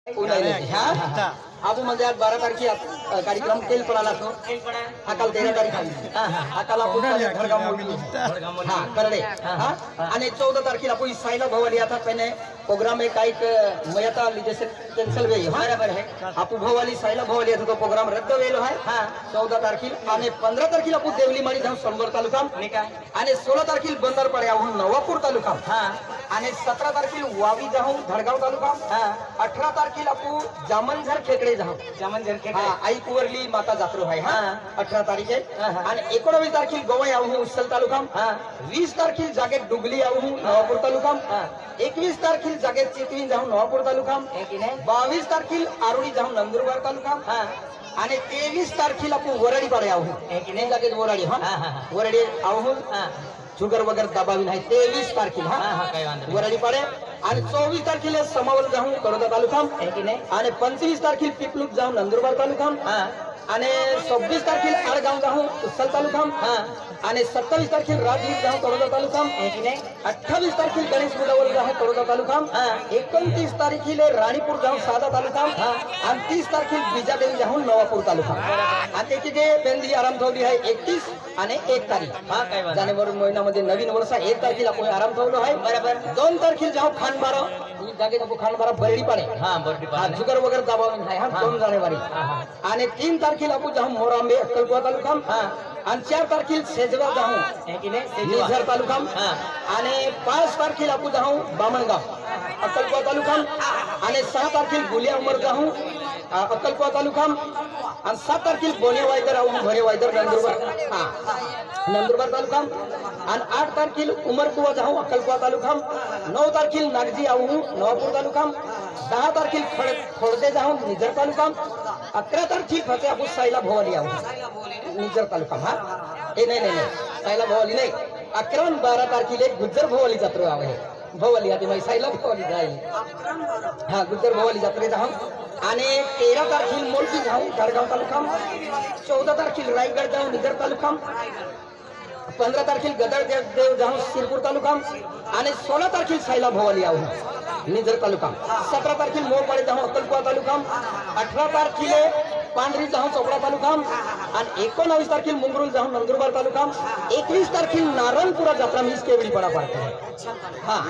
आपण म्हणजे आज 12 तारखेला कार्यक्रम केल पडाला तो अकाल 13 तारीख अकाल आपण धडगाव मोडली हां करडे हां आणि 14 तारखेला आपण सायला भवाली आता पहले प्रोग्राम है काई मयता जैसे कैंसिल हुई बराबर है आप भवाली सायला भवाली तो प्रोग्राम रद्द वेलो है हां 14 तारखेला आणि 15 तारखेला आपण देवली माळी जाऊन संबर तालुका आणि 16 तारखेला बंदर पड्याहून नवापूर तालुका हां आणि 17 तारखेला वावी जाऊन धडगाव तालुका हां 18 तारखेला आपण जामनझर खेकडे जाऊ जामनझर खेकडे हां आई कुवरली माता जात्रो आहे हां 18 तारीख आहे आणि 19 तारखेला गोवा आऊ उसल तालुका हां 20 तारखेला जागे डुगली आऊ नवापूर तालुका हां 21 तारखेला जागे चितवी जाऊन नवापूर तालुका आहे की नाही 22 तारखेला आरोडी जाऊन नंदुरबार तालुका हां आणि 23 तारखेला आपण वरडी पाडे आऊ आहे की नाही जागे वरडी हां वरडी आऊ हां शुगर वगैरे दबावी नाही 23 तारखेला हां काय वांदे वरडी पाडे आणि 24 तारखेला समावल जाऊन करोदा तालुका आहे की नाही आणि 25 तारखेला पिपलूक जाऊन नंदुरबार तालुका हां आणि 26 तारखेला आडगाव जाऊन उसल तालुका हां आणि 27 तारखेला राजवीर जाऊन करोदा तालुका आहे की नाही 28 तारखेला गणेश मुलावर जाऊन करोदा तालुका हां 29 तारखेला राणीपूर जाऊन सादा तालुका हां आणि 30 तारखेला बिजादेवी जाऊन नवापूर तालुका आणि त्याची जे बेंदी आराम ठेवली आहे 31 आणि 1 तारीख हां काय जानेवारी महिन्यामध्ये नवीन वर्ष 1 तारखेला आपण आराम ठेवलो आहे बरोबर 2 तारखेला जाऊ खानबारा जागे नको खानबारा बरडी पाडे हां बरडी पाडे शुगर वगैरे दबावून आहे हां 2 जानेवारी आणि 3 तारखेला आपण जाऊ मोरांबे अक्कलकुवा तालुका हां आणि 4 तारखेला सेजवा जाऊ आहे की नाही निझर तालुका हां आणि 5 तारखेला आपण जाऊ बामणगाव अक्कलकुवा तालुका आणि 6 तारखेला गुलिया उमर जाऊ अक्कलकुवा तालुका आणि 7 तारखेला बोने वायदर आऊ भरे वायदर नंदुरबार हां नंदुरबार तालुका आणि 8 तारखेला उमरकुवा जाऊ अक्कलकुवा तालुका 9 तारखेला नागजी आऊ नवापूर तालुका 10 तारखेला खोडदे जाऊ निझर तालुका 11 तारखेला फतेहपूर सायला भवाली आऊ निझर तालुका हां हे नाही सायला भवाली नाही 11 आणि 12 तारखेला गुज्जर भवाली जत्रा आहे भवाली आधी माई सायला भवाली जाईल हां गुज्जर भवाली जत्रे जाऊ आणि 13 तारखेला मोलकी जाऊ धडगाव तालुका 14 तारखेला रायगड जाऊ निझर तालुका 15 तारखेला गदर देव जाऊ शिरपूर तालुका आणि 16 तारखेला सायला भवाली आऊ निझर तालुका 17 तारखेला मोरपाडे जाऊ अक्कलकुवा तालुका 18 तारखेला पांढरी जाऊ चोपडा तालुका आणि 19 तारखेला मुंगरुल जाऊ नंदुरबार तालुका 21 तारखेला नारायणपुरा जत्रा मीस केवडी पडा पडते हां